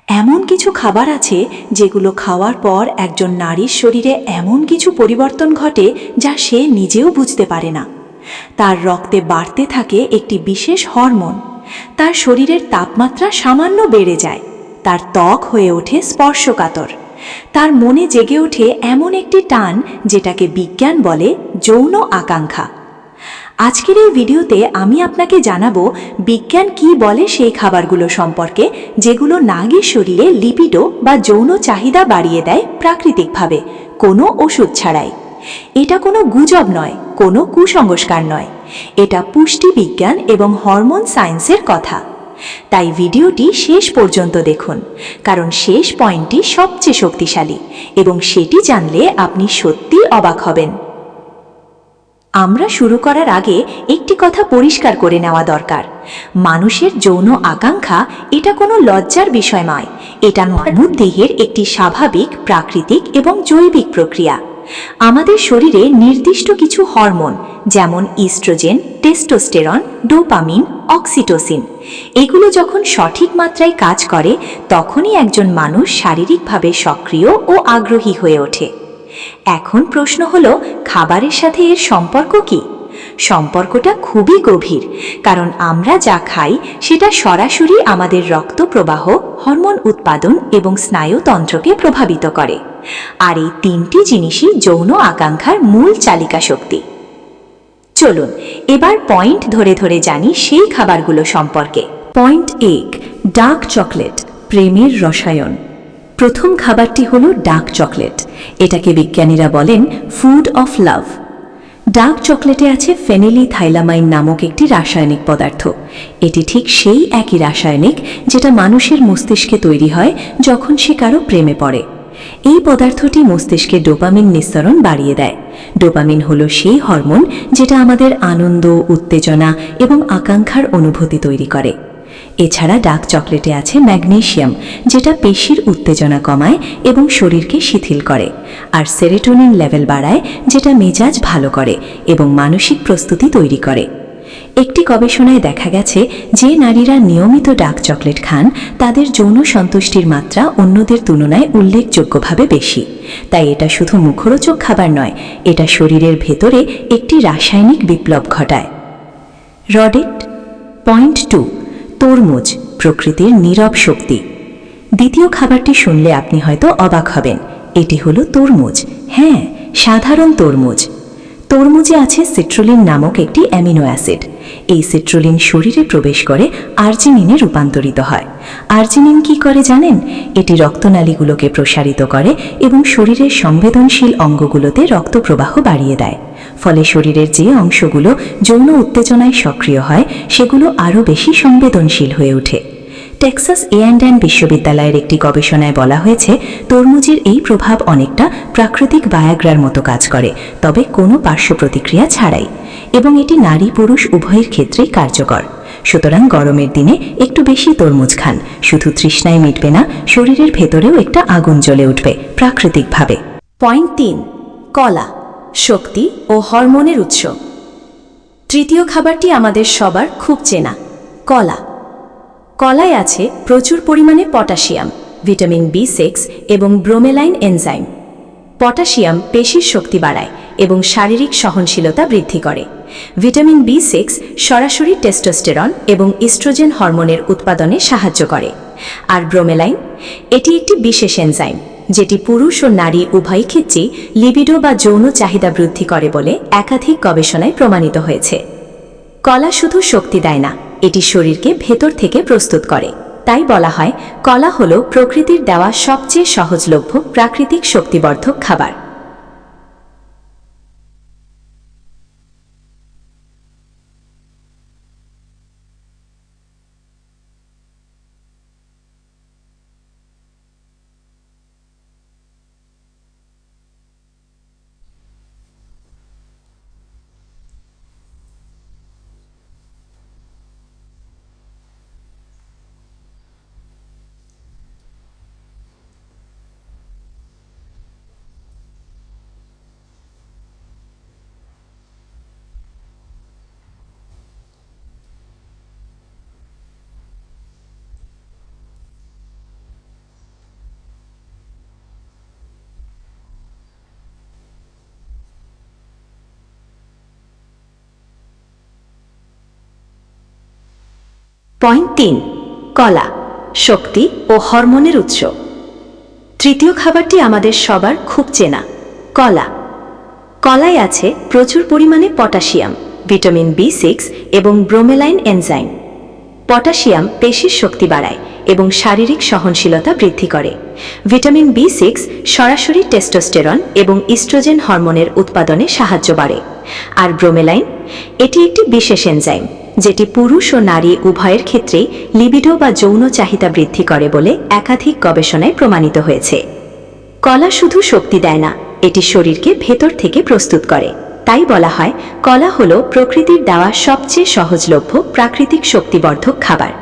এমন কিছু খাবার আছে যেগুলো খাওয়ার পর একজন নারীর শরীরে এমন কিছু পরিবর্তন ঘটে যা সে নিজেও বুঝতে পারে না। তার রক্তে বাড়তে থাকে একটি বিশেষ হরমোন, তার শরীরের তাপমাত্রা সামান্য বেড়ে যায়, তার ত্বক হয়ে ওঠে স্পর্শকাতর, তার মনে জেগে ওঠে এমন একটি টান যেটাকে বিজ্ঞান বলে যৌন আকাঙ্ক্ষা। আজকের এই ভিডিওতে আমি আপনাকে জানাবো বিজ্ঞান কি বলে সেই খাবারগুলো সম্পর্কে, যেগুলো নারীর শরীরে লিপিডো বা যৌন চাহিদা বাড়িয়ে দেয় প্রাকৃতিকভাবে, কোনো ওষুধ ছাড়াই। এটা কোনো গুজব নয়, কোনো কুসংস্কার নয়, এটা পুষ্টি বিজ্ঞান এবং হরমোন সায়েন্সের কথা। তাই ভিডিওটি শেষ পর্যন্ত দেখুন, কারণ শেষ পয়েন্টটি সবচেয়ে শক্তিশালী এবং সেটি জানলে আপনি সত্যিই অবাক হবেন। আমরা শুরু করার আগে একটি কথা পরিষ্কার করে নেওয়া দরকার। মানুষের যৌন আকাঙ্ক্ষা এটা কোনো লজ্জার বিষয় নয়, এটা মানব দেহের একটি স্বাভাবিক, প্রাকৃতিক এবং জৈবিক প্রক্রিয়া। আমাদের শরীরে নির্দিষ্ট কিছু হরমোন যেমন ইস্ট্রোজেন, টেস্টোস্টেরন, ডোপামিন, অক্সিটোসিন, এগুলো যখন সঠিক মাত্রায় কাজ করে তখনই একজন মানুষ শারীরিকভাবে সক্রিয় ও আগ্রহী হয়ে ওঠে। এখন প্রশ্ন হলো, খাবারের সাথে এর সম্পর্ক কি? সম্পর্কটা খুবই গভীর, কারণ আমরা যা খাই সেটা সরাসরি আমাদের রক্ত প্রবাহ, হরমোন উৎপাদন এবং স্নায়ুতন্ত্রকে প্রভাবিত করে। আর এই তিনটি জিনিসই যৌন আকাঙ্ক্ষার মূল চালিকা শক্তি। চলুন এবার পয়েন্ট ধরে ধরে জানি সেই খাবারগুলো সম্পর্কে। পয়েন্ট 1, ডার্ক চকলেট, প্রেমের রসায়ন। প্রথম খাবারটি হলো ডার্ক চকলেট। এটাকে বিজ্ঞানীরা বলেন ফুড অফ লাভ। ডার্ক চকলেটে আছে ফেনিলিথাইলামাইন নামক একটি রাসায়নিক পদার্থ। এটি ঠিক সেই একই রাসায়নিক যেটা মানুষের মস্তিষ্কে তৈরি হয় যখন সে কারো প্রেমে পড়ে। এই পদার্থটি মস্তিষ্কে ডোপামিন নিঃসরণ বাড়িয়ে দেয়। ডোপামিন হলো সেই হরমোন যেটা আমাদের আনন্দ, উত্তেজনা এবং আকাঙ্ক্ষার অনুভূতি তৈরি করে। এছাড়া ডার্ক চকলেটে আছে ম্যাগনেসিয়াম, যেটা পেশির উত্তেজনা কমায় এবং শরীরকে শিথিল করে, আর সেরোটোনিন লেভেল বাড়ায়, যেটা মেজাজ ভালো করে এবং মানসিক প্রস্তুতি তৈরি করে। একটি গবেষণায় দেখা গেছে যে নারীরা নিয়মিত ডার্ক চকলেট খান তাদের যৌন সন্তুষ্টির মাত্রা অন্যদের তুলনায় উল্লেখযোগ্যভাবে বেশি। তাই এটা শুধু মুখরোচক খাবার নয়, এটা শরীরের ভেতরে একটি রাসায়নিক বিপ্লব ঘটায়। রডেট। পয়েন্ট 2, তরমুজ, প্রকৃতির নীরব শক্তি। দ্বিতীয় খাবারটি শুনলে আপনি হয়তো অবাক হবেন। এটি হলো তরমুজ। হ্যাঁ, সাধারণ তরমুজ। তরমুজে আছে সিট্রুলিন নামক একটি অ্যামিনো অ্যাসিড। এই সিট্রুলিন শরীরে প্রবেশ করে আর্জিনিনে রূপান্তরিত হয়। আর্জিনিন কি করে জানেন? এটি রক্তনালীগুলোকে প্রসারিত করে এবং শরীরের সংবেদনশীল অঙ্গগুলোতে রক্তপ্রবাহ বাড়িয়ে দেয়। ফলে শরীরের যে অংশগুলো যৌন উত্তেজনায় সক্রিয় হয় সেগুলো আরও বেশি সংবেদনশীল হয়ে ওঠে। টেক্সাস A&M বিশ্ববিদ্যালয়ের একটি গবেষণায় বলা হয়েছে তরমুজের এই প্রভাব অনেকটা প্রাকৃতিক ভায়াগ্রার মতো কাজ করে, তবে কোনো পার্শ্ব প্রতিক্রিয়া ছাড়াই, এবং এটি নারী পুরুষ উভয়ের ক্ষেত্রেই কার্যকর। সুতরাং গরমের দিনে একটু বেশি তরমুজ খান, শুধু তৃষ্ণায় মিটবে না, শরীরের ভেতরেও একটা আগুন জ্বলে উঠবে প্রাকৃতিকভাবে। পয়েন্ট 3, কলা, শক্তি ও হরমোনের উৎস। তৃতীয় খাবারটি আমাদের সবার খুব চেনা, কলা। কলায় আছে প্রচুর পরিমাণে পটাশিয়াম, ভিটামিন B6 এবং ব্রোমেলাইন এনজাইম। পটাশিয়াম পেশির শক্তি বাড়ায় এবং শারীরিক সহনশীলতা বৃদ্ধি করে। ভিটামিন B6 সরাসরি টেস্টোস্টেরন এবং ইস্ট্রোজেন হরমোনের উৎপাদনে সাহায্য করে। আর ব্রোমেলাইন, এটি একটি বিশেষ এনজাইম যেটি পুরুষ ও নারী উভয় ক্ষেত্রেই লিবিডো বা যৌন চাহিদা বৃদ্ধি করে বলে একাধিক গবেষণায় প্রমাণিত হয়েছে। কলা শুধু শক্তি দেয় না, এটি শরীরকে ভেতর থেকে প্রস্তুত করে। তাই বলা হয় কলা হলো প্রকৃতির দেওয়া সবচেয়ে সহজলভ্য প্রাকৃতিক শক্তিবর্ধক খাবার। পয়েন্ট 3, কলা, শক্তি ও হরমোনের উৎস। তৃতীয় খাবারটি আমাদের সবার খুব চেনা, কলা। কলায় আছে প্রচুর পরিমাণে পটাশিয়াম, ভিটামিন B6 এবং ব্রোমেলাইন এনজাইম। পটাশিয়াম পেশির শক্তি বাড়ায় এবং শারীরিক সহনশীলতা বৃদ্ধি করে। ভিটামিন B6 সরাসরি টেস্টোস্টেরন এবং ইস্ট্রোজেন হরমোনের উৎপাদনে সাহায্য বাড়ে। আর ব্রোমেলাইন, এটি একটি বিশেষ এনজাইম যেটি পুরুষ ও নারী উভয়ের ক্ষেত্রেই লিবিডো বা যৌন চাহিদা বৃদ্ধি করে বলে একাধিক গবেষণায় প্রমাণিত হয়েছে। কলা শুধু শক্তি দেয় না, এটি শরীরকে ভেতর থেকে প্রস্তুত করে। তাই বলা হয় কলা হলো প্রকৃতির দেওয়া সবচেয়ে সহজলভ্য প্রাকৃতিক শক্তিবর্ধক খাবার।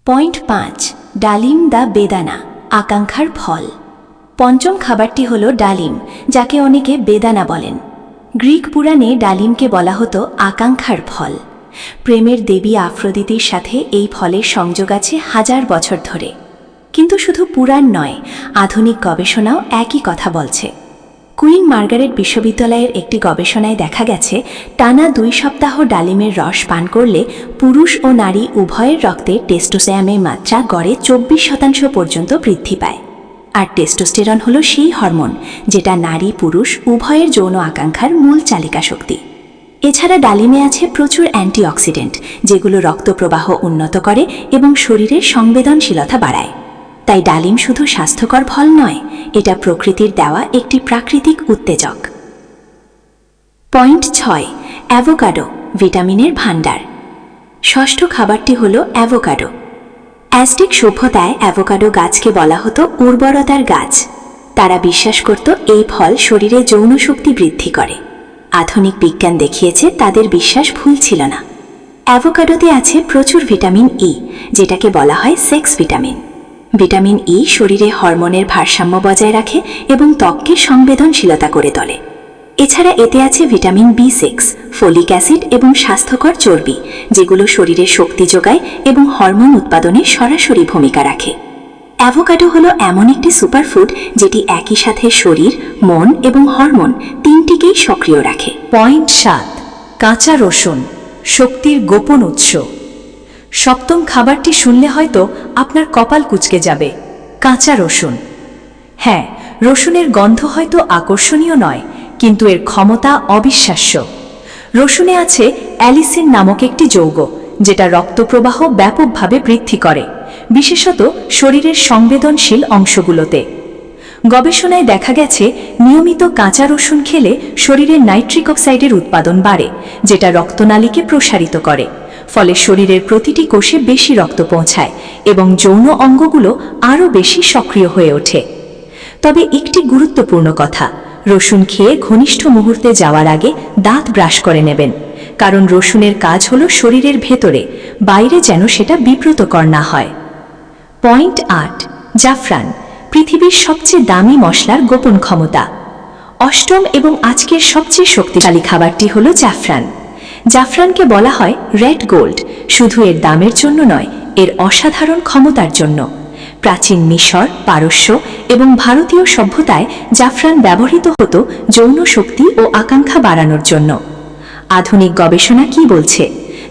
পয়েন্ট 5, ডালিম দা বেদানা, আকাঙ্ক্ষার ফল। পঞ্চম খাবারটি হল ডালিম, যাকে অনেকে বেদানা বলেন। গ্রিক পুরাণে ডালিমকে বলা হতো আকাঙ্ক্ষার ফল। প্রেমের দেবী আফ্রোদিতির সাথে এই ফলের সংযোগ আছে হাজার বছর ধরে। কিন্তু শুধু পুরাণ নয়, আধুনিক গবেষণাও একই কথা বলছে। কুইন মার্গারেট বিশ্ববিদ্যালয়ের একটি গবেষণায় দেখা গেছে টানা 2 সপ্তাহ ডালিমের রস পান করলে পুরুষ ও নারী উভয়ের রক্তে টেস্টোস্টেরনের মাত্রা গড়ে 24% পর্যন্ত বৃদ্ধি পায়। আর টেস্টোস্টেরন হলো সেই হরমোন যেটা নারী পুরুষ উভয়ের যৌন আকাঙ্ক্ষার মূল চালিকা শক্তি। এছাড়া ডালিমে আছে প্রচুর অ্যান্টিঅক্সিডেন্ট, যেগুলো রক্তপ্রবাহ উন্নত করে এবং শরীরের সংবেদনশীলতা বাড়ায়। তাই ডালিম শুধু স্বাস্থ্যকর ফল নয়, এটা প্রকৃতির দেওয়া একটি প্রাকৃতিক উত্তেজক। পয়েন্ট 6, অ্যাভোকাডো, ভিটামিনের ভাণ্ডার। ষষ্ঠ খাবারটি হল অ্যাভোকাডো। অ্যাজটেক সভ্যতায় অ্যাভোকাডো গাছকে বলা হতো উর্বরতার গাছ। তারা বিশ্বাস করত এই ফল শরীরে যৌন শক্তি বৃদ্ধি করে। আধুনিক বিজ্ঞান দেখিয়েছে তাদের বিশ্বাস ভুল ছিল না। অ্যাভোকাডোতে আছে প্রচুর ভিটামিন ই, যেটাকে বলা হয় সেক্স ভিটামিন। ভিটামিন ই শরীরে হরমোনের ভারসাম্য বজায় রাখে এবং ত্বককে সংবেদনশীলতা করে তোলে। এছাড়া এতে আছে ভিটামিন B6, ফোলিক অ্যাসিড এবং স্বাস্থ্যকর চর্বি, যেগুলো শরীরে শক্তি যোগায় এবং হরমোন উৎপাদনে সরাসরি ভূমিকা রাখে। অ্যাভোকাডো হলো এমন একটি সুপারফুড যেটি একই সাথে শরীর, মন এবং হরমোন তিনটিকেই সক্রিয় রাখে। পয়েন্ট 7, কাঁচা রসুন, শক্তির গোপন উৎস। সপ্তম খাবারটি শুনলে হয়তো আপনার কপাল কুঁচকে যাবে, কাঁচা রসুন। হ্যাঁ, রসুনের গন্ধ হয়তো আকর্ষণীয় নয়, কিন্তু এর ক্ষমতা অবিশ্বাস্য। রসুনে আছে অ্যালিসিন নামক একটি যৌগ, যেটা রক্তপ্রবাহ ব্যাপকভাবে বৃদ্ধি করে, বিশেষত শরীরের সংবেদনশীল অংশগুলোতে। গবেষণায় দেখা গেছে নিয়মিত কাঁচা রসুন খেলে শরীরে নাইট্রিক অক্সাইডের উৎপাদন বাড়ে, যেটা রক্তনালীকে প্রসারিত করে। ফলে শরীরের প্রতিটি কোষে বেশি রক্ত পৌঁছায় এবং যৌন অঙ্গগুলো আরও বেশি সক্রিয় হয়ে ওঠে। তবে একটি গুরুত্বপূর্ণ কথা, রসুন খেয়ে ঘনিষ্ঠ মুহূর্তে যাওয়ার আগে দাঁত ব্রাশ করে নেবেন, কারণ রসুনের কাজ হলো শরীরের ভেতরে, বাইরে যেন সেটা বিব্রতকর না হয়। পয়েন্ট 8, জাফরান, পৃথিবীর সবচেয়ে দামি মশলার গোপন ক্ষমতা। অষ্টম এবং আজকের সবচেয়ে শক্তিশালী খাবারটি হলো জাফরান। জাফরানকে বলা হয় রেড গোল্ড, শুধু এর দামের জন্য নয়, এর অসাধারণ ক্ষমতার জন্য। প্রাচীন মিশর, পারস্য এবং ভারতীয় সভ্যতায় জাফরান ব্যবহৃত হতো যৌন শক্তি ও আকাঙ্ক্ষা বাড়ানোর জন্য। আধুনিক গবেষণা কি বলছে?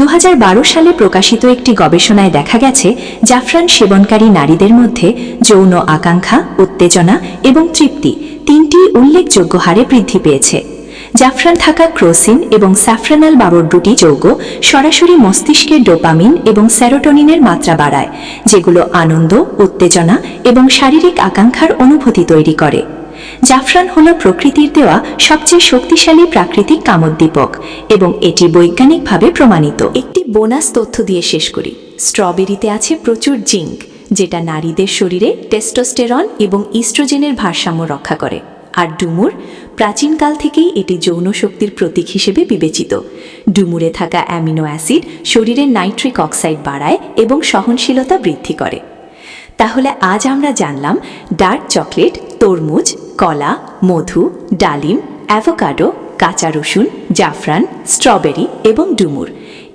2012 সালে প্রকাশিত একটি গবেষণায় দেখা গেছে জাফরান সেবনকারী নারীদের মধ্যে যৌন আকাঙ্ক্ষা, উত্তেজনা এবং তৃপ্তি তিনটি উল্লেখযোগ্য হারে বৃদ্ধি পেয়েছে। জাফরান থাকা ক্রোসিন এবং স্যাফ্রানাল বাবর দুটি যৌগ সরাসরি মস্তিষ্কে ডোপামিন এবং সেরোটোনিনের মাত্রা বাড়ায়, যেগুলো আনন্দ, উত্তেজনা এবং শারীরিক আকাঙ্ক্ষার অনুভূতি তৈরি করে। জাফরান হলো প্রকৃতির দেওয়া সবচেয়ে শক্তিশালী প্রাকৃতিক কামোদ্দীপক এবং এটি বৈজ্ঞানিকভাবে প্রমাণিত। একটি বোনাস তথ্য দিয়ে শেষ করি। স্ট্রবেরিতে আছে প্রচুর জিঙ্ক, যেটা নারীদের শরীরে টেস্টোস্টেরন এবং ইস্ট্রোজেনের ভারসাম্য রক্ষা করে। আর ডুমুর, প্রাচীনকাল থেকেই এটি যৌন শক্তির প্রতীক হিসেবে বিবেচিত। ডুমুরে থাকা অ্যামিনো অ্যাসিড শরীরের নাইট্রিক অক্সাইড বাড়ায় এবং সহনশীলতা বৃদ্ধি করে। তাহলে আজ আমরা জানলাম ডার্ক চকলেট, তরমুজ, কলা, মধু, ডালিম, অ্যাভোকাডো, কাঁচা রসুন, জাফরান, স্ট্রবেরি এবং ডুমুর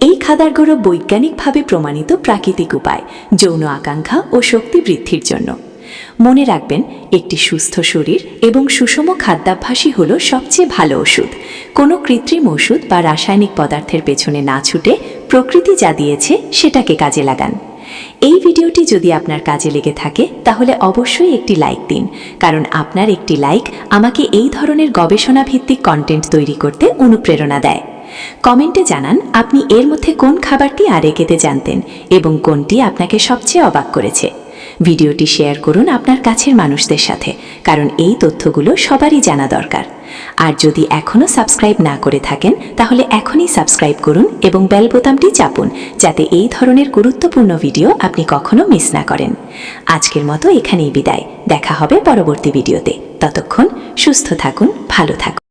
এই খাবারগুলো বৈজ্ঞানিকভাবে প্রমাণিত প্রাকৃতিক উপায় যৌন আকাঙ্ক্ষা ও শক্তি বৃদ্ধির জন্য। মনে রাখবেন, একটি সুস্থ শরীর এবং সুষম খাদ্যাভ্যাসই হল সবচেয়ে ভালো ওষুধ। কোনো কৃত্রিম ওষুধ বা রাসায়নিক পদার্থের পেছনে না ছুটে প্রকৃতি যা দিয়েছে সেটাকে কাজে লাগান। এই ভিডিওটি যদি আপনার কাজে লেগে থাকে তাহলে অবশ্যই একটি লাইক দিন, কারণ আপনার একটি লাইক আমাকে এই ধরনের গবেষণা ভিত্তিক কন্টেন্ট তৈরি করতে অনুপ্রেরণা দেয়। কমেন্টে জানান আপনি এর মধ্যে কোন খাবারটি আগে খেতে জানতেন এবং কোনটি আপনাকে সবচেয়ে অবাক করেছে। ভিডিওটি শেয়ার করুন আপনার কাছের মানুষদের সাথে, কারণ এই তথ্যগুলো সবারই জানা দরকার। আর যদি এখনও সাবস্ক্রাইব না করে থাকেন তাহলে এখনই সাবস্ক্রাইব করুন এবং বেল বোতামটি চাপুন, যাতে এই ধরনের গুরুত্বপূর্ণ ভিডিও আপনি কখনো মিস না করেন। আজকের মতো এখানেই বিদায়, দেখা হবে পরবর্তী ভিডিওতে। ততক্ষণ সুস্থ থাকুন, ভালো থাকুন।